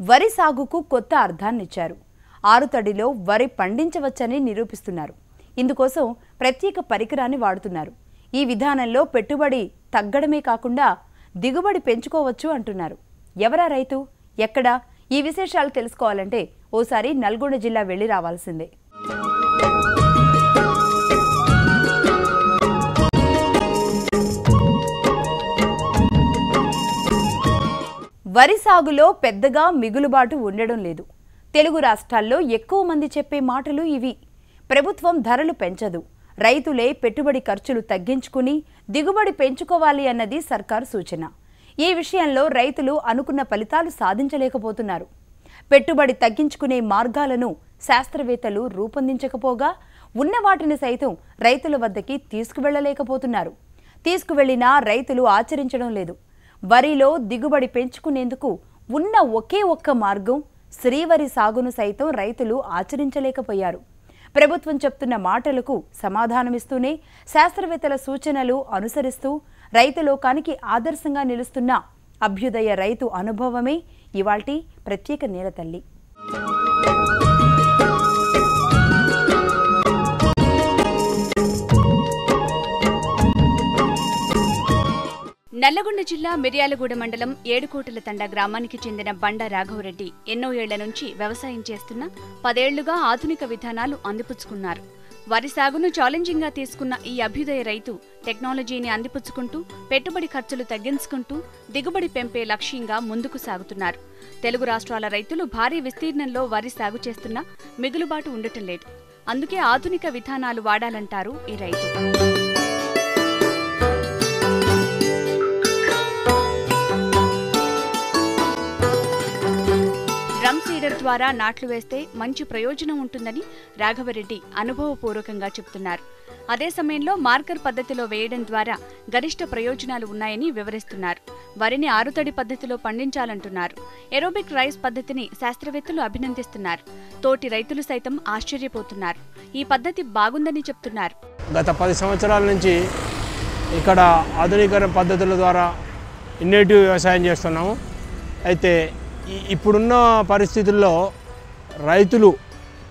వరి సాగుకు కొత్త అర్థాన్నిచ్చారు. ఆరుతడిలో వరి పండించవచ్చని నిరూపిస్తున్నారు. ఇందుకోసం ప్రత్యేక పరికరాన్ని వాడుతున్నారు. ఈ విధానంలో పెట్టుబడి తగ్గడమే కాకుండా దిగుబడి పెంచుకోవచ్చు అంటున్నారు. ఎవరా రైతు, ఎక్కడా? ఈ విశేషాలు తెలుసుకోవాలంటే ఓసారి నల్గొండ జిల్లా వెళ్లి రావాల్సిందే. వరి సాగులో పెద్దగా మిగులుబాటు ఉండడం లేదు. తెలుగు రాష్ట్రాల్లో ఎక్కువ మంది చెప్పే మాటలు ఇవి. ప్రభుత్వం ధరలు పెంచదు, రైతులే పెట్టుబడి ఖర్చులు తగ్గించుకుని దిగుబడి పెంచుకోవాలి అన్నది సర్కారు సూచన. ఈ విషయంలో రైతులు అనుకున్న ఫలితాలు సాధించలేకపోతున్నారు. పెట్టుబడి తగ్గించుకునే మార్గాలను శాస్త్రవేత్తలు రూపొందించకపోగా ఉన్న వాటిని సైతం రైతుల వద్దకి తీసుకువెళ్లలేకపోతున్నారు. తీసుకువెళ్లినా రైతులు ఆచరించడం లేదు. వరిలో దిగుబడి పెంచుకునేందుకు ఉన్న ఒకే ఒక్క మార్గం శ్రీవరి సాగును సైతం రైతులు ఆచరించలేకపోయారు. ప్రభుత్వం చెప్తున్న మాటలకు సమాధానమిస్తూనే శాస్త్రవేత్తల సూచనలు అనుసరిస్తూ రైతు లోకానికి ఆదర్శంగా నిలుస్తున్న అభ్యుదయ రైతు అనుభవమే ఇవాల్టి ప్రత్యేక నేలతల్లి. నల్లగొండ జిల్లా మిర్యాలగూడ మండలం ఏడుకోటల తండా గ్రామానికి చెందిన బండ రాఘవరెడ్డి ఎన్నో ఏళ్ల నుంచి వ్యవసాయం చేస్తున్న 10 ఏళ్లుగా ఆధునిక విధానాలు అందిపుచ్చుకున్నారు. వరి సాగును ఛాలెంజింగ్ గా తీసుకున్న ఈ అభ్యుదయ రైతు టెక్నాలజీని అందిపుచ్చుకుంటూ పెట్టుబడి ఖర్చులు తగ్గించుకుంటూ దిగుబడి పెంపే లక్ష్యంగా ముందుకు సాగుతున్నారు. తెలుగు రాష్ట్రాల రైతులు భారీ విస్తీర్ణంలో వరి సాగు చేస్తున్నా మిగులుబాటు ఉండటం లేదు. అందుకే ఆధునిక విధానాలు వాడాలంటారు ఈ రైతు. డ్రమ్ సీడర్ ద్వారా నాట్లు వేస్తే మంచి ప్రయోజనం ఉంటుందని రాఘవరెడ్డి అనుభవపూర్వకంగా చెబుతున్నారు. అదే సమయంలో మార్కర్ పద్ధతిలో వేయడం ద్వారా గరిష్ట ప్రయోజనాలు ఉన్నాయని వివరిస్తున్నారు. వరిని ఆరుతడి పద్ధతిలో పండించాలంటున్నారు. ఏరోబిక్ రైస్ పద్ధతిని శాస్త్రవేత్తలు అభినందిస్తున్నారు. తోటి రైతులు సైతం ఆశ్చర్యపోతున్నారు. ఈ పద్ధతి బాగుందని చెప్తున్నారు. గత 10 సంవత్సరాల నుంచి ఇక్కడ ఆధునిక పద్ధతుల ద్వారా ఇన్నోవేటివ్ వ్యవసాయం చేస్తున్నాము. అయితే ఇప్పుడున్న పరిస్థితుల్లో రైతులు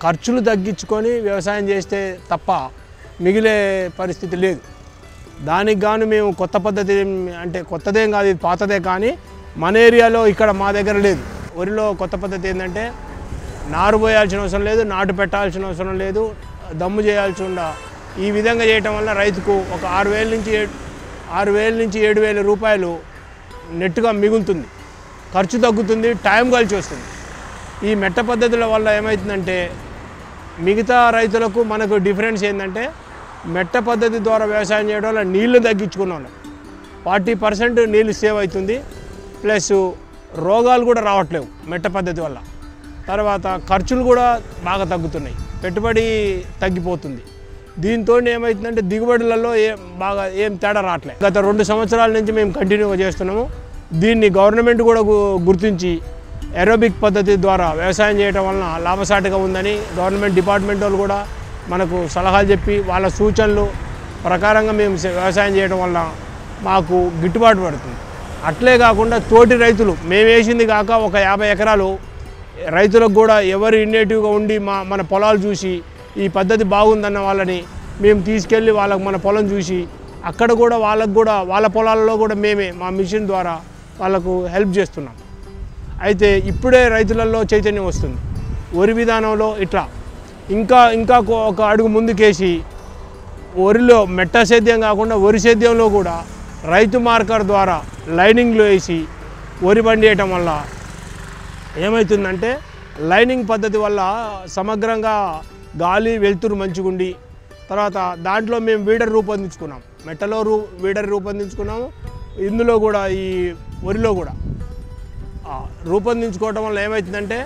ఖర్చులు తగ్గించుకొని వ్యవసాయం చేస్తే తప్ప మిగిలే పరిస్థితి లేదు. దానికి గాను మేము కొత్త పద్ధతి, అంటే కొత్తదేం కాదు, ఇది పాతదే, కానీ మన ఏరియాలో ఇక్కడ మా దగ్గర లేదు. వరిలో కొత్త పద్ధతి ఏంటంటే నారు పోయాల్సిన అవసరం లేదు, నాటు పెట్టాల్సిన అవసరం లేదు, దమ్ము చేయాల్సి ఉండ. ఈ విధంగా చేయటం వల్ల రైతుకు ఒక 6,000 నుంచి 7,000 రూపాయలు నెట్టుగా మిగులుతుంది. ఖర్చు తగ్గుతుంది, టైం కలిసి వస్తుంది. ఈ మెట్ట పద్ధతుల వల్ల ఏమవుతుందంటే మిగతా రైతులకు మనకు డిఫరెన్స్ ఏంటంటే మెట్ట పద్ధతి ద్వారా వ్యవసాయం చేయడం వల్ల నీళ్లు తగ్గించుకున్నాం. 40% నీళ్ళు సేవ్ అవుతుంది. ప్లస్ రోగాలు కూడా రావట్లేవు మెట్ట పద్ధతి వల్ల. తర్వాత ఖర్చులు కూడా బాగా తగ్గుతున్నాయి, పెట్టుబడి తగ్గిపోతుంది. దీంతో ఏమవుతుందంటే దిగుబడులలో ఏం తేడా రావట్లేదు. గత 2 సంవత్సరాల నుంచి మేము కంటిన్యూగా చేస్తున్నాము. దీన్ని గవర్నమెంట్ కూడా గుర్తించి ఏరోబిక్ పద్ధతి ద్వారా వ్యవసాయం చేయడం వలన లాభసాటిగా ఉందని గవర్నమెంట్ డిపార్ట్మెంట్ వాళ్ళు కూడా మనకు సలహాలు చెప్పి వాళ్ళ సూచనలు ప్రకారంగా మేము వ్యవసాయం చేయడం వల్ల మాకు గిట్టుబాటు పడుతుంది. అట్లే కాకుండా తోటి రైతులు మేము వేసింది కాక ఒక 50 ఎకరాలు రైతులకు కూడా ఎవరు ఇన్నోవేటివ్గా ఉండి మన పొలాలు చూసి ఈ పద్ధతి బాగుందన్న వాళ్ళని మేము తీసుకెళ్ళి వాళ్ళకు మన పొలం చూసి అక్కడ కూడా వాళ్ళకు కూడా వాళ్ళ పొలాలలో కూడా మేమే మా మిషన్ ద్వారా వాళ్ళకు హెల్ప్ చేస్తున్నాం. అయితే ఇప్పుడే రైతులలో చైతన్యం వస్తుంది. వరి విధానంలో ఇట్లా ఇంకా ఒక అడుగు ముందుకేసి వరిలో మెట్ట సేద్యం కాకుండా వరి సేద్యంలో కూడా రైతు మార్కర్ ద్వారా లైనింగ్లో వేసి వరి పండియటం వల్ల ఏమవుతుందంటే లైనింగ్ పద్ధతి వల్ల సమగ్రంగా గాలి వెలుతురు మంచిగుండి, తర్వాత దాంట్లో మేము వీడర్ రూపొందించుకున్నాం. మెట్టలో వీడర్ రూపొందించుకున్నాము. ఇందులో కూడా ఈ వరిలో కూడా రూపొందించుకోవటం వల్ల ఏమవుతుందంటే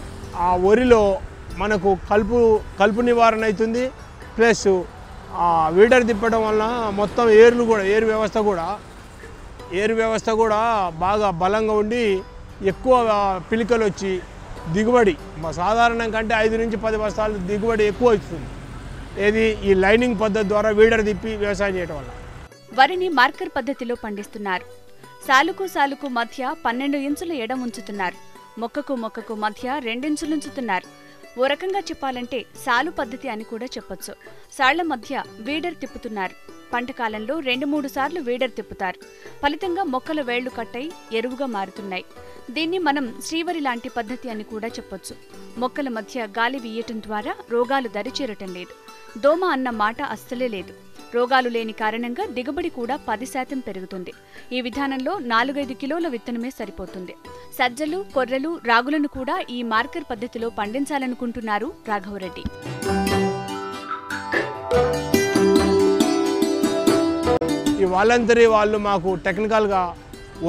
ఆ వరిలో మనకు కలుపు నివారణ అవుతుంది. ప్లస్ వీడర్ తిప్పడం వల్ల మొత్తం ఏరు వ్యవస్థ కూడా బాగా బలంగా ఉండి ఎక్కువ పిలికలు వచ్చి దిగుబడి సాధారణం కంటే 5 నుంచి 10 బస్తాలు దిగుబడి ఎక్కువ వస్తుంది. ఏది ఈ లైనింగ్ పద్ధతి ద్వారా వీడర్ తిప్పి వ్యవసాయం చేయడం వల్ల. వరిని మార్కర్ పద్ధతిలో పండిస్తున్నారు. సాలుకు సాలుకు మధ్య 12 ఇంచుల ఎడ ఉంచుతున్నారు. మొక్కకు మధ్య రెండించులుంచుతున్నారు. ఓ రకంగా చెప్పాలంటే సాలు పద్ధతి అని కూడా చెప్పొచ్చు. సాళ్ల మధ్య వీడర్ తిప్పుతున్నారు. పంట కాలంలో 2-3 సార్లు వీడర్ తిప్పుతారు. ఫలితంగా మొక్కల వేళ్లు కట్టై ఎరువుగా మారుతున్నాయి. దీన్ని మనం శ్రీవరి లాంటి పద్ధతి అని కూడా చెప్పొచ్చు. మొక్కల మధ్య గాలి వీయటం ద్వారా రోగాలు దరిచేరటం లేదు. దోమ అన్న మాట అస్సలే లేదు. రోగాలు లేని కారణంగా దిగుబడి కూడా 10% పెరుగుతుంది. ఈ విధానంలో 4-5 కిలోల విత్తనమే సరిపోతుంది. సజ్జలు, కొర్రలు, రాగులను కూడా ఈ మార్కర్ పద్ధతిలో పండించాలనుకుంటున్నారు రాఘవరెడ్డి. ఈ వాలంటరీ వాళ్ళు మాకు టెక్నికల్గా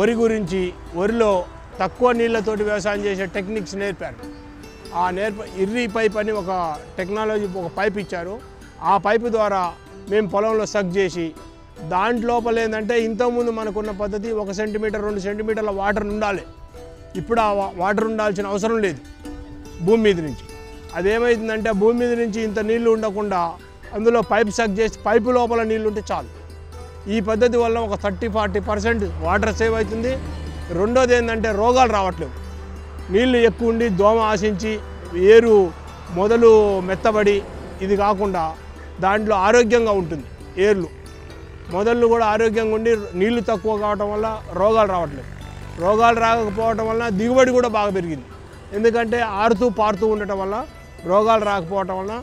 వరి గురించి, వరిలో తక్కువ నీళ్లతోటి వ్యవసాయం చేసే టెక్నిక్స్ నేర్పారు. ఇర్రి పైప్ అని ఒక టెక్నాలజీ, ఒక పైప్ ఇచ్చారు. ఆ పైపు ద్వారా మేము పొలంలో సక్ చేసి దాంట్లోపల ఏంటంటే ఇంతకుముందు మనకున్న పద్ధతి 1 సెంటీమీటర్ 2 సెంటీమీటర్ల వాటర్ ఉండాలి. ఇప్పుడు ఆ వాటర్ ఉండాల్సిన అవసరం లేదు భూమి మీద నుంచి. అదేమవుతుందంటే భూమి మీద నుంచి ఇంత నీళ్లు ఉండకుండా అందులో పైప్ సక్ చేసి పైపు లోపల నీళ్ళు ఉంటే చాలు. ఈ పద్ధతి వల్ల ఒక 30-40% వాటర్ సేవ్ అవుతుంది. రెండోది ఏంటంటే రోగాలు రావట్లేవు. నీళ్లు ఎక్కువ ఉండి దోమ ఆశించి ఏరు మొదలు మెత్తబడి ఇది కాకుండా దాంట్లో ఆరోగ్యంగా ఉంటుంది. ఏర్లు మొదళ్ళు కూడా ఆరోగ్యంగా ఉండి నీళ్లు తక్కువ కావటం వల్ల రోగాలు రావట్లేదు. రోగాలు రాకపోవటం వల్ల దిగుబడి కూడా బాగా పెరిగింది. ఎందుకంటే ఆరుతూ పారుతూ ఉండటం వల్ల రోగాలు రాకపోవటం వల్ల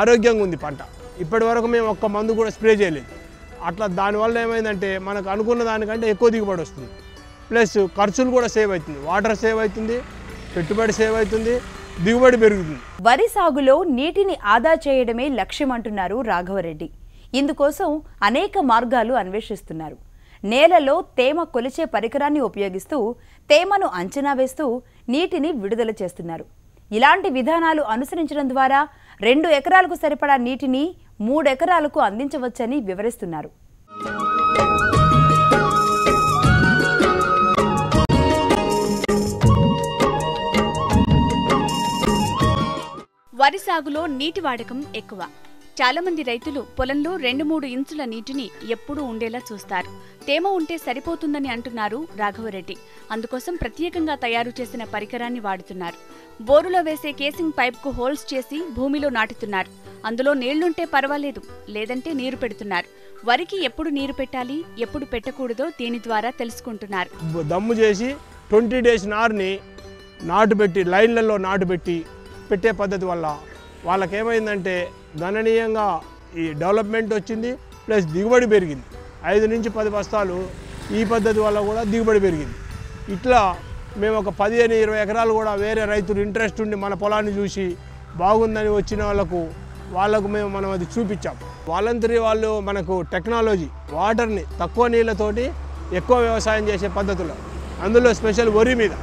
ఆరోగ్యంగా ఉంది పంట. ఇప్పటి వరకు మేము ఒక్క మందు కూడా స్ప్రే చేయలేదు. అట్లా దానివల్ల ఏమైందంటే మనకు అనుకున్న దానికంటే ఎక్కువ దిగుబడి వస్తుంది. ప్లస్ ఖర్చులు కూడా సేవ్ అవుతుంది. వాటర్ సేవ్ అవుతుంది, పెట్టుబడి సేవ్ అవుతుంది, దిగుబడి పెరుగుతుంది. వరి సాగులో నీటిని ఆదా చేయడమే లక్ష్యం అంటున్నారు రాఘవరెడ్డి. ఇందుకోసం అనేక మార్గాలు అన్వేషిస్తున్నారు. నేలలో తేమ కొలిచే పరికరాన్ని ఉపయోగిస్తూ తేమను అంచనా వేస్తూ నీటిని విడుదల చేస్తున్నారు. ఇలాంటి విధానాలు అనుసరించడం ద్వారా 2 ఎకరాలకు సరిపడా నీటిని 3 ఎకరాలకు అందించవచ్చని వివరిస్తున్నారు. వరి సాగులో నీటి వాడకం ఎక్కువ. చాలా మంది రైతులు పొలంలో 2-3 ఇంచుల నీటిని ఎప్పుడూ ఉండేలా చూస్తారు. తేమ ఉంటే సరిపోతుందని అంటున్నారు రాఘవరెడ్డి. అందుకోసం ప్రత్యేకంగా తయారు చేసిన పరికరాన్ని వాడుతున్నారు. బోరులో వేసే కేసింగ్ పైప్కు హోల్స్ చేసి భూమిలో నాటుతున్నారు. అందులో నీళ్లుంటే పర్వాలేదు, లేదంటే నీరు పెడుతున్నారు. వరికి ఎప్పుడు నీరు పెట్టాలి, ఎప్పుడు పెట్టకూడదో దీని ద్వారా తెలుసుకుంటున్నారు. దమ్ము చేసి 20 days నారుని నాటుబెట్టి లైన్లలో నాటుబెట్టి పెట్టే పద్ధతి వల్ల వాళ్ళకేమైందంటే గణనీయంగా ఈ డెవలప్మెంట్ వచ్చింది. ప్లస్ దిగుబడి పెరిగింది. 5 నుంచి 10 బస్తాలు ఈ పద్ధతి వల్ల కూడా దిగుబడి పెరిగింది. ఇట్లా మేము ఒక 15-20 ఎకరాలు కూడా వేరే రైతులు ఇంట్రెస్ట్ ఉండి మన పొలాన్ని చూసి బాగుందని వచ్చిన వాళ్ళకు మనం అది చూపించాం. వాలంటరీ వాళ్ళు మనకు టెక్నాలజీ వాటర్ని తక్కువ నీళ్ళతోటి ఎక్కువ వ్యవసాయం చేసే పద్ధతులు, అందులో స్పెషల్ వరి మీద.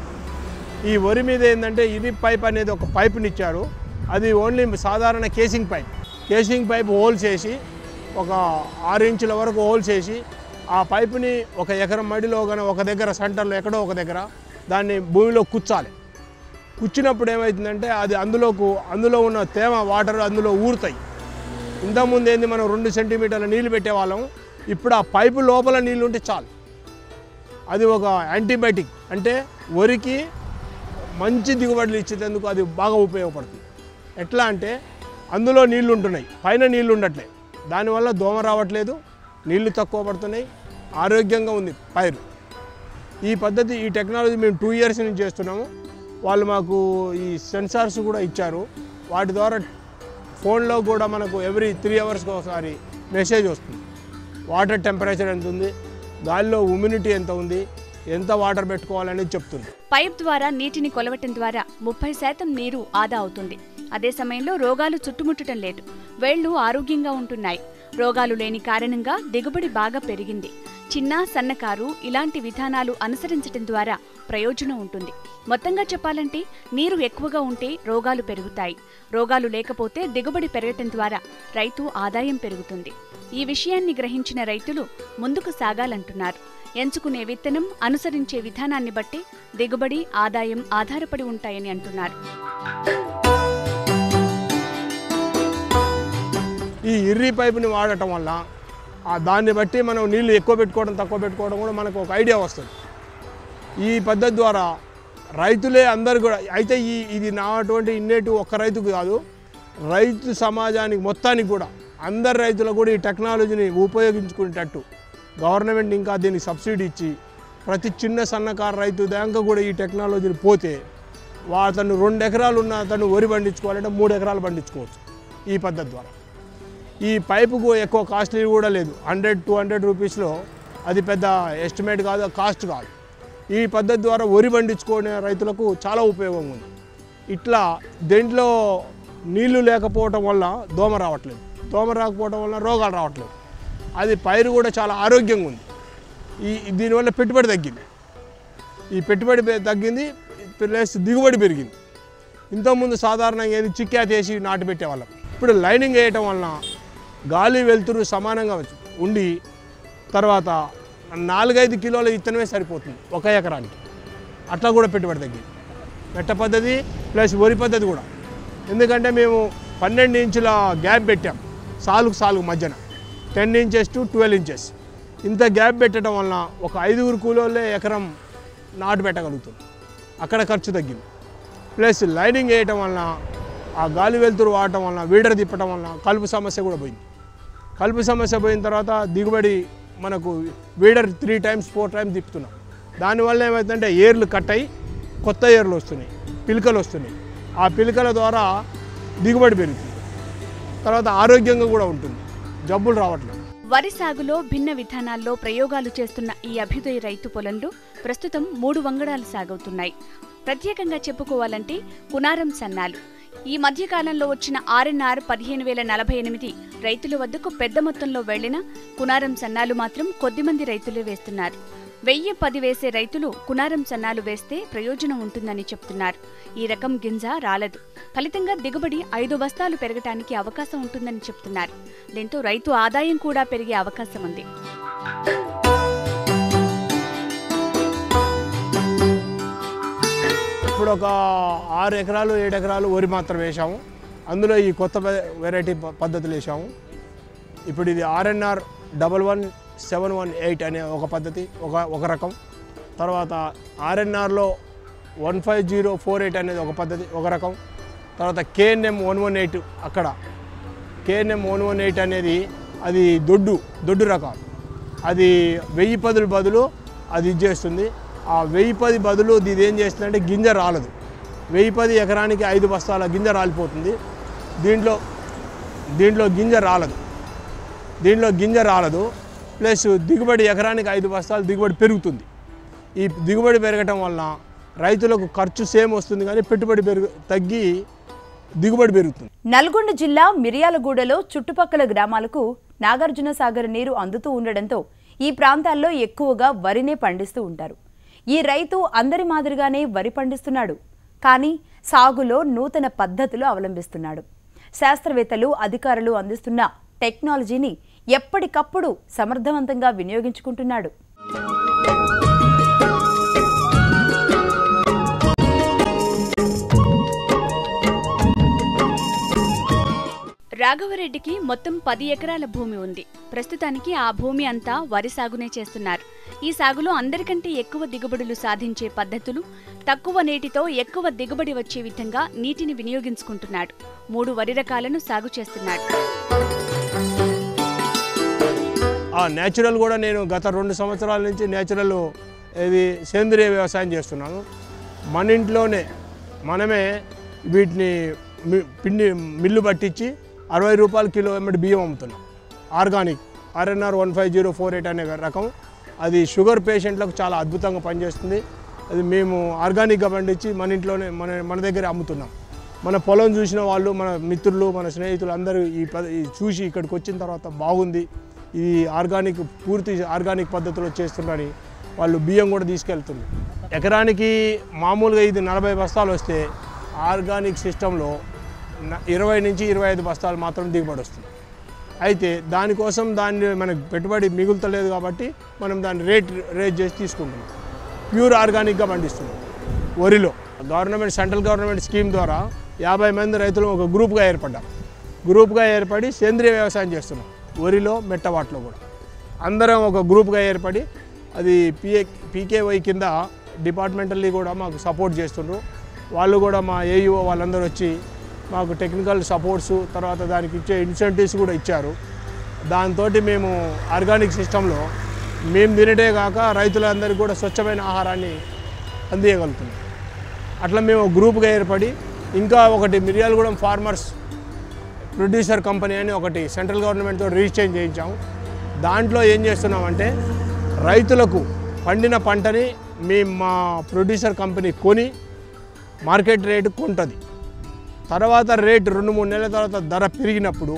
ఈ వరి మీద ఏంటంటే ఇది పైప్ అనేది ఒక పైప్ని ఇచ్చారు. అది ఓన్లీ సాధారణ కేసింగ్ పైప్ హోల్ చేసి ఒక 6 ఇంచుల వరకు హోల్ చేసి ఆ పైపుని 1 ఎకరం మడిలో కానీ ఒక దగ్గర సెంటర్లో ఎక్కడో ఒక దగ్గర దాన్ని భూమిలో కుచ్చాలి. కుచ్చినప్పుడు ఏమవుతుందంటే అది అందులో ఉన్న తేమ వాటర్ అందులో ఊరుతాయి. ఇంతకుముందు ఏంది మనం 2 సెంటీమీటర్ల నీళ్ళు పెట్టేవాళ్ళం. ఇప్పుడు ఆ పైపు లోపల నీళ్ళు ఉంటే చాలు. అది ఒక యాంటీబయాటిక్, అంటే వరికి మంచి దిగుబడులు ఇచ్చేందుకు అది బాగా ఉపయోగపడుతుంది. ఎట్లా అంటే అందులో నీళ్లు ఉంటున్నాయి, పైన నీళ్లు ఉండట్లేదు. దానివల్ల దోమ రావట్లేదు, నీళ్లు తక్కువ పడుతున్నాయి, ఆరోగ్యంగా ఉంది పైరు. ఈ పద్ధతి, ఈ టెక్నాలజీ మేము 2 years నుంచి చేస్తున్నాము. వాళ్ళు మాకు ఈ సెన్సార్స్ కూడా ఇచ్చారు. వాటి ద్వారా ఫోన్లో కూడా మనకు ఎవ్రీ 3 hours ఒకసారి మెసేజ్ వస్తుంది. వాటర్ టెంపరేచర్ ఎంత ఉంది, గాలిలో హ్యూమిడిటీ ఎంత ఉంది, ఎంత వాటర్ పెట్టుకోవాలనేది చెప్తుంది. పైప్ ద్వారా నీటిని కొలవటం ద్వారా 30% నీరు ఆదా అవుతుంది. అదే సమయంలో రోగాలు చుట్టుముట్టడం లేదు. వేళ్లు ఆరోగ్యంగా ఉంటున్నాయి. రోగాలు లేని కారణంగా దిగుబడి బాగా పెరిగింది. చిన్న సన్నకారు ఇలాంటి విధానాలు అనుసరించడం ద్వారా ప్రయోజనం ఉంటుంది. మొత్తంగా చెప్పాలంటే నీరు ఎక్కువగా ఉంటే రోగాలు పెరుగుతాయి. రోగాలు లేకపోతే దిగుబడి పెరగటం ద్వారా రైతు ఆదాయం పెరుగుతుంది. ఈ విషయాన్ని గ్రహించిన రైతులు ముందుకు సాగాలంటున్నారు. ఎంచుకునే విత్తనం, అనుసరించే విధానాన్ని బట్టి దిగుబడి, ఆదాయం ఆధారపడి ఉంటాయని అంటున్నారు. ఈ ఇర్రి పైపుని వాడటం వల్ల దాన్ని బట్టి మనం నీళ్లు ఎక్కువ పెట్టుకోవడం తక్కువ పెట్టుకోవడం కూడా మనకు ఒక ఐడియా వస్తుంది. ఈ పద్ధతి ద్వారా రైతులే అందరు కూడా అయితే ఇది నాటువంటి ఇన్నేటివ్ ఒక్క రైతుకు కాదు, రైతు సమాజానికి మొత్తానికి కూడా అందరు రైతులకు కూడా ఈ టెక్నాలజీని ఉపయోగించుకునేటట్టు గవర్నమెంట్ ఇంకా దీనికి సబ్సిడీ ఇచ్చి ప్రతి చిన్న సన్నకారు రైతు దాకా కూడా ఈ టెక్నాలజీని పోతే అతను 2 ఎకరాలు ఉన్న అతను వరి పండించుకోవాలంటే 3 ఎకరాలు పండించుకోవచ్చు ఈ పద్ధతి ద్వారా. ఈ పైపుకు ఎక్కువ కాస్ట్లీ కూడా లేదు, 100-200 రూపీస్లో అది పెద్ద ఎస్టిమేట్ కాదు, కాస్ట్ కాదు. ఈ పద్ధతి ద్వారా వరి పండించుకునే రైతులకు చాలా ఉపయోగం ఉంది. ఇట్లా దీంట్లో నీళ్లు లేకపోవటం వల్ల దోమ రావట్లేదు, దోమ రాకపోవడం వల్ల రోగాలు రావట్లేదు. అది పైరు కూడా చాలా ఆరోగ్యంగా ఉంది. దీనివల్ల పెట్టుబడి తగ్గింది, ఈ పెట్టుబడి తగ్గింది ప్లస్ దిగుబడి పెరిగింది. ఇంతకుముందు సాధారణంగా ఏది చిక్కా చేసి నాటు పెట్టేవాళ్ళం. ఇప్పుడు లైనింగ్ వేయటం వలన గాలి వెలుతురు సమానంగా ఉండి తర్వాత 4-5 కిలోల విత్తనమే సరిపోతుంది 1 ఎకరానికి. అట్లా కూడా పెట్టుబడి తగ్గింది. మెట్ట పద్ధతి ప్లస్ వరి పద్ధతి కూడా. ఎందుకంటే మేము 12 ఇంచుల గ్యాప్ పెట్టాం సాలుకు మధ్యన, 10 ఇంచెస్ to 12 ఇంచెస్. ఇంత గ్యాప్ పెట్టడం వలన ఒక 5 కూలోళ్ళే ఎకరం నాటు పెట్టగలుగుతుంది. అక్కడ ఖర్చు తగ్గింది. ప్లస్ లైనింగ్ వేయటం వలన ఆ గాలి వెలుతురు వాడటం వలన వీడర్ తిప్పటం వలన కలుపు సమస్య కూడా పోయింది. కలుపు సమస్య పోయిన తర్వాత దిగుబడి మనకు వీడర్ 3 times 4 times తిప్పుతున్నాం. దానివల్ల ఏమవుతుందంటే ఏర్లు కట్ అయ్యి కొత్త ఏర్లు వస్తున్నాయి, పిలకలు వస్తున్నాయి. ఆ పిలకల ద్వారా దిగుబడి పెరుగుతుంది, తర్వాత ఆరోగ్యంగా కూడా ఉంటుంది, జబ్బులు రావట్లేదు. వరి సాగులో భిన్న విధానాల్లో ప్రయోగాలు చేస్తున్న ఈ అభ్యుదయ రైతు పొలంలో ప్రస్తుతం 3 వంగడాలు సాగవుతున్నాయి. ప్రత్యేకంగా చెప్పుకోవాలంటే కునారం సన్నాలు. ఈ మధ్యకాలంలో వచ్చిన RNR 15,048 రైతుల వద్దకు పెద్ద మొత్తంలో వెళ్లిన కునారం సన్నాలు మాత్రం కొద్దిమంది రైతులే వేస్తున్నారు. 1010 వేసే రైతులు కునారం సన్నాలు వేస్తే ప్రయోజనం ఉంటుందని చెప్తున్నారు. ఈ రకం గింజ రాలదు, ఫలితంగా దిగుబడి 5 బస్తాలు పెరగటానికి అవకాశం ఉంటుందని చెప్తున్నారు. దీంతో రైతు ఆదాయం కూడా పెరిగే అవకాశం ఉంది. ఇప్పుడు ఒక 6 ఎకరాలు 7 ఎకరాలు వరి మాత్రం వేసాము. అందులో ఈ కొత్త వెరైటీ పద్ధతులు వేసాము. ఇప్పుడు ఇది RNR 11718 అనే ఒక పద్ధతి, ఒక రకం. తర్వాత RNRలో 15048 అనేది ఒక పద్ధతి, ఒక రకం. తర్వాత KNM 118 అక్కడ KNM 118 అనేది అది దొడ్డు రకం. అది 1010 బదులు అది ఇచ్చేస్తుంది. ఆ 1010 బదులు ఇది ఏం చేస్తుందంటే గింజ రాలదు. 1010 ఎకరానికి 5 బస్తాల గింజ రాలిపోతుంది. దీంట్లో గింజ రాలదు. ప్లస్ దిగుబడి ఎకరానికి 5 బస్తాలు దిగుబడి పెరుగుతుంది. ఈ దిగుబడి పెరగటం వలన రైతులకు ఖర్చు సేమ్ వస్తుంది, కానీ పెట్టుబడి తగ్గి దిగుబడి పెరుగుతుంది. నల్గొండ జిల్లా మిర్యాలగూడలో చుట్టుపక్కల గ్రామాలకు నాగార్జున సాగర్ నీరు అందుతూ ఉండడంతో ఈ ప్రాంతాల్లో ఎక్కువగా వరినే పండిస్తూ ఉంటారు. ఈ రైతు అందరి మాదిరిగానే వరి పండిస్తున్నాడు, కానీ సాగులో నూతన పద్ధతులు అవలంబిస్తున్నాడు. శాస్త్రవేత్తలు, అధికారులు అందిస్తున్న టెక్నాలజీని ఎప్పటికప్పుడు సమర్థవంతంగా వినియోగించుకుంటున్నాడు. రాఘవరెడ్డికి మొత్తం 10 ఎకరాల భూమి ఉంది. ప్రస్తుతానికి ఆ భూమి అంతా వరి సాగునే చేస్తున్నారు. ఈ సాగులో అందరికంటే ఎక్కువ దిగుబడులు సాధించే పద్ధతులు, తక్కువ నీటితో ఎక్కువ దిగుబడి వచ్చే విధంగా నీటిని వినియోగించుకుంటున్నాడు. 3 వరి రకాలను సాగు చేస్తున్నాడు. నేచురల్ కూడా నేను గత 2 సంవత్సరాల నుంచి నేచురల్ సేంద్రియ వ్యవసాయం చేస్తున్నాను. మన ఇంట్లోనే మనమే వీటిని పిండి మిల్లు పట్టించి 60 రూపాయల కిలో ఎమ్మడి బియ్యం అమ్ముతున్నాం. ఆర్గానిక్ RNR 15048 అనే రకం. అది షుగర్ పేషెంట్లకు చాలా అద్భుతంగా పనిచేస్తుంది. అది మేము ఆర్గానిక్గా పండించి మన ఇంట్లోనే మన దగ్గర అమ్ముతున్నాం. మన పొలం చూసిన వాళ్ళు, మన మిత్రులు, మన స్నేహితులు అందరూ చూసి ఇక్కడికి వచ్చిన తర్వాత బాగుంది, ఇది పూర్తి ఆర్గానిక్ పద్ధతిలో చేస్తున్నారని వాళ్ళు బియ్యం కూడా తీసుకెళ్తున్నారు. ఎకరానికి మామూలుగా ఇది 40 బస్తాలు వస్తే ఆర్గానిక్ సిస్టంలో 20 నుంచి 25 బస్తాలు మాత్రం దిగుబడి వస్తుంది. అయితే దానికోసం మనకు పెట్టుబడి మిగులుతలేదు కాబట్టి మనం దాన్ని రేట్ చేసి తీసుకుంటున్నాం. ప్యూర్ ఆర్గానిక్గా పండిస్తున్నాం. వరిలో సెంట్రల్ గవర్నమెంట్ స్కీమ్ ద్వారా 50 మంది రైతులు ఒక గ్రూప్గా ఏర్పడి సేంద్రియ వ్యవసాయం చేస్తున్నాం. వరిలో, మెట్టవాట్లో కూడా అందరం ఒక గ్రూప్గా ఏర్పడి అది PKY కింద డిపార్ట్మెంటల్లీ కూడా మాకు సపోర్ట్ చేస్తుండ్రు. వాళ్ళు కూడా మా ఏఈఓ వాళ్ళందరూ వచ్చి మాకు టెక్నికల్ సపోర్ట్స్ తర్వాత దానికి ఇచ్చే ఇన్సెంటివ్స్ కూడా ఇచ్చారు. దాంతో మేము ఆర్గానిక్ సిస్టంలో మేము తినటే కాక రైతులందరికీ కూడా స్వచ్ఛమైన ఆహారాన్ని అందియగలుగుతున్నాం. అట్లా మేము గ్రూప్గా ఏర్పడి ఇంకా ఒకటి మిర్యాలగూడెం ఫార్మర్స్ ప్రొడ్యూసర్ కంపెనీ అని ఒకటి సెంట్రల్ గవర్నమెంట్తో రిజిస్ట్రేషన్ చేయించాము. దాంట్లో ఏం చేస్తున్నామంటే రైతులకు పండిన పంటని మా ప్రొడ్యూసర్ కంపెనీ కొని మార్కెట్ రేటు కొంటుంది. తర్వాత రేటు 2-3 నెలల తర్వాత ధర పెరిగినప్పుడు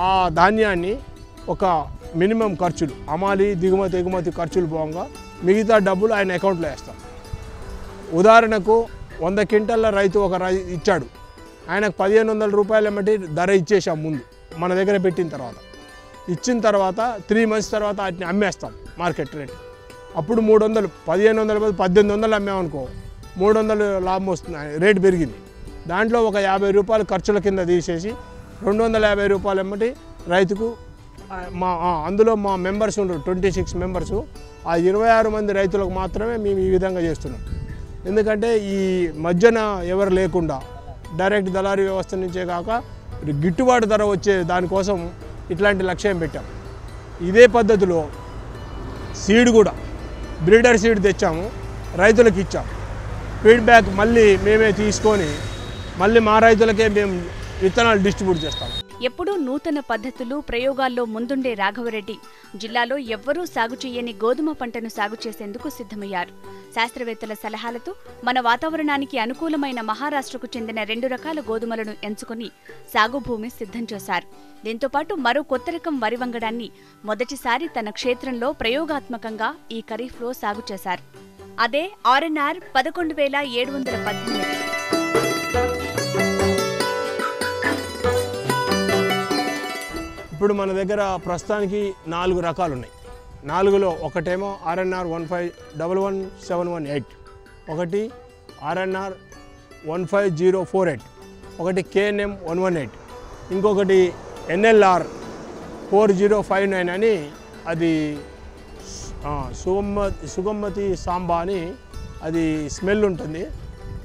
ఆ ధాన్యాన్ని ఒక మినిమం ఖర్చులు అమాలి దిగుమతి ఎగుమతి ఖర్చులు పోగా మిగతా డబ్బులు ఆయన అకౌంట్లో వేస్తాం. ఉదాహరణకు 100 క్వింటాల రైతు ఇచ్చాడు, ఆయనకు 1500 రూపాయలు ఎమ్మటి ధర ఇచ్చేసాం ముందు మన దగ్గర పెట్టిన తర్వాత. ఇచ్చిన తర్వాత 3 మంత్స్ తర్వాత వాటిని అమ్మేస్తాం మార్కెట్ రేట్. అప్పుడు 300 1500 1800 అమ్మామనుకో 300 లాభం వస్తుంది, రేటు పెరిగింది. దాంట్లో ఒక 50 రూపాయలు ఖర్చుల కింద తీసేసి 250 రూపాయలు ఎమ్మటి రైతుకు అందులో మా మెంబర్స్ ఉండరు 26 మెంబర్సు. ఆ 26 మంది రైతులకు మాత్రమే మేము ఈ విధంగా చేస్తున్నాం. ఎందుకంటే ఈ మధ్యన ఎవరు లేకుండా డైరెక్ట్ దళారీ వ్యవస్థ నుంచే కాక గిట్టుబాటు ధర వచ్చే దానికోసం ఇట్లాంటి లక్ష్యం పెట్టాం. ఇదే పద్ధతిలో సీడ్ కూడా బ్రీడర్ సీడ్ తెచ్చాము, రైతులకు ఇచ్చాము. ఫీడ్బ్యాక్ మళ్ళీ మేమే తీసుకొని మళ్ళీ మా రైతులకే మేము విత్తనాలు డిస్ట్రిబ్యూట్ చేస్తాం. ఎప్పుడూ నూతన పద్ధతులు ప్రయోగాల్లో ముందుండే రాఘవరెడ్డి జిల్లాలో ఎవ్వరూ సాగు చేయని గోధుమ పంటను సాగు చేసేందుకు సిద్ధమయ్యారు. శాస్త్రవేత్తల సలహాలతో మన వాతావరణానికి అనుకూలమైన మహారాష్ట్రకు చెందిన 2 రకాల గోధుమలను ఎంచుకుని సాగు భూమి సిద్ధం చేశారు. దీంతోపాటు మరో కొత్త రకం వరి వంగడాన్ని మొదటిసారి తన క్షేత్రంలో ప్రయోగాత్మకంగా ఈ ఖరీఫ్లో సాగు చేశారు. అదే RNR 11,718. ఇప్పుడు మన దగ్గర ప్రస్తుతానికి 4 రకాలు ఉన్నాయి. 4లో ఒకటేమో RNR 1511,718, ఒకటి RNR 15048, ఒకటి KNM 118, ఇంకొకటి NLR 4059 అని అది సుగమ్మతి సాంబా అని అది స్మెల్ ఉంటుంది.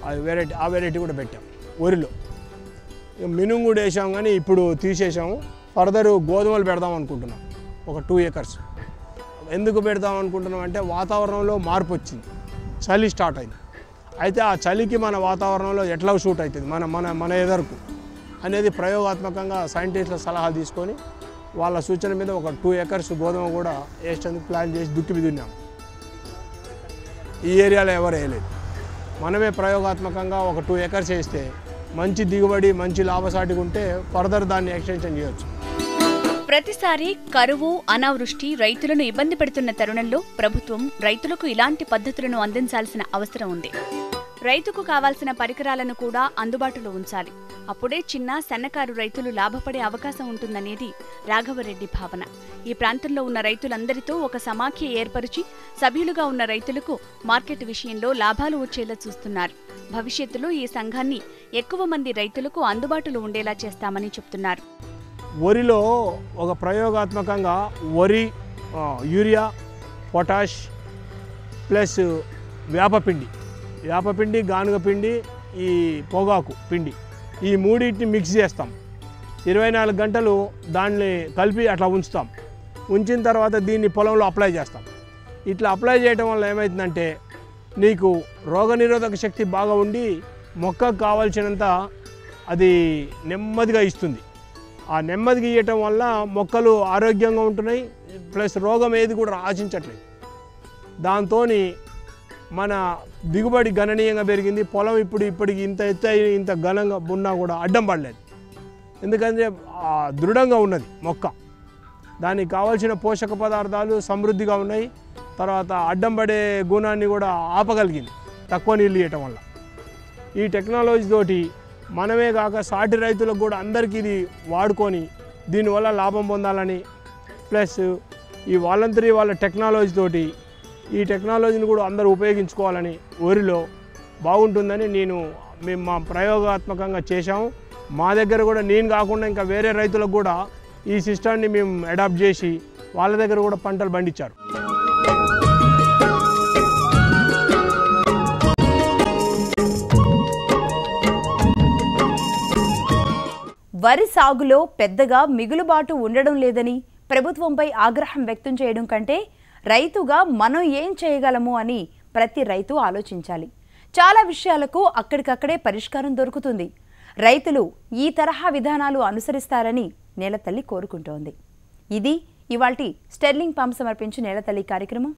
అది ఆ వెరైటీ కూడా పెట్టాం వరిలో. మినుము కూడా వేసాం కానీ ఇప్పుడు తీసేసాము. ఫర్దర్ గోధుమలు పెడదాం అనుకుంటున్నాం ఒక 2 acres. ఎందుకు పెడదాం అనుకుంటున్నాం అంటే వాతావరణంలో మార్పు వచ్చింది, చలి స్టార్ట్ అయింది. అయితే ఆ చలికి మన వాతావరణంలో ఎట్లా షూట్ అవుతుంది మన ఎదరకు అనేది ప్రయోగాత్మకంగా సైంటిస్టుల సలహా తీసుకొని వాళ్ళ సూచన మీద ఒక 2 acres గోధుమ కూడా వేసేందుకు ప్లాన్ చేసి దుక్కి దున్నాము. ఈ ఏరియాలో ఎవరు వేయలేదు. మనమే ప్రయోగాత్మకంగా ఒక 2 acres వేస్తే మంచి దిగుబడి మంచి లాభసాటిగా ఉంటే ఫర్దర్ దాన్ని ఎక్స్టెన్షన్ చేయొచ్చు. ప్రతిసారి కరువు అనావృష్టి రైతులను ఇబ్బంది పెడుతున్న తరుణంలో ప్రభుత్వం రైతులకు ఇలాంటి పద్ధతులను అందించాల్సిన అవసరం ఉంది. రైతుకు కావాల్సిన పరికరాలను కూడా అందుబాటులో ఉంచాలి. అప్పుడే చిన్న సన్నకారు రైతులు లాభపడే అవకాశం ఉంటుందనేది రాఘవరెడ్డి భావన. ఈ ప్రాంతంలో ఉన్న రైతులందరితో ఒక సమాఖ్య ఏర్పరిచి సభ్యులుగా ఉన్న రైతులకు మార్కెట్ విషయంలో లాభాలు వచ్చేలా చూస్తున్నారు. భవిష్యత్తులో ఈ సంఘాన్ని ఎక్కువ మంది రైతులకు అందుబాటులో ఉండేలా చేస్తామని చెప్తున్నారు. వరిలో ఒక ప్రయోగాత్మకంగా వరి యూరియా పొటాష్ ప్లస్ వేపపిండి గానుగ పిండి ఈ పొగాకు పిండి ఈ మూడింటిని మిక్స్ చేస్తాం. 24 గంటలు దాన్ని కలిపి అట్లా ఉంచుతాం. ఉంచిన తర్వాత దీన్ని పొలంలో అప్లై చేస్తాం. ఇట్లా అప్లై చేయడం వల్ల ఏమవుతుందంటే నీకు రోగనిరోధక శక్తి బాగా ఉండి మొక్కకు కావాల్సినంత అది నెమ్మదిగా ఇస్తుంది. ఆ నెమ్మదిగా ఇవ్వటం వల్ల మొక్కలు ఆరోగ్యంగా ఉంటున్నాయి, ప్లస్ రోగం ఏది కూడా ఆశించట్లేదు. దాంతో మన దిగుబడి గణనీయంగా పెరిగింది. పొలం ఇప్పటికి ఇంత ఎత్తు ఇంత ఘనంగా ఉన్నా కూడా అడ్డం పడలేదు. ఎందుకంటే దృఢంగా ఉన్నది మొక్క. దానికి కావాల్సిన పోషక పదార్థాలు సమృద్ధిగా ఉన్నాయి. తర్వాత అడ్డం పడే గుణాన్ని కూడా ఆపగలిగింది తక్కువ నీళ్ళు ఇవ్వటం వల్ల. ఈ టెక్నాలజీ తోటి మనమే కాక సాటి రైతులకు కూడా అందరికీ ఇది వాడుకొని దీనివల్ల లాభం పొందాలని, ప్లస్ ఈ వాలంటరీ వాళ్ళ టెక్నాలజీ తోటి ఈ టెక్నాలజీని కూడా అందరూ ఉపయోగించుకోవాలని వరిలో బాగుంటుందని మేము మా ప్రయోగాత్మకంగా చేశాము. మా దగ్గర కూడా నేను కాకుండా ఇంకా వేరే రైతులకు కూడా ఈ సిస్టాన్ని మేము అడాప్ట్ చేసి వాళ్ళ దగ్గర కూడా పంటలు పండించారు. వరి సాగులో పెద్దగా మిగులుబాటు ఉండడం లేదని ప్రభుత్వంపై ఆగ్రహం వ్యక్తం చేయడం కంటే రైతుగా మనం ఏం చేయగలము అని ప్రతి రైతు ఆలోచించాలి. చాలా విషయాలకు అక్కడికక్కడే పరిష్కారం దొరుకుతుంది. రైతులు ఈ తరహా విధానాలు అనుసరిస్తారని నేలతల్లి కోరుకుంటోంది. ఇది ఇవాల్టి స్టెర్లింగ్ పంప్ సమర్పించు నేలతల్లి కార్యక్రమం.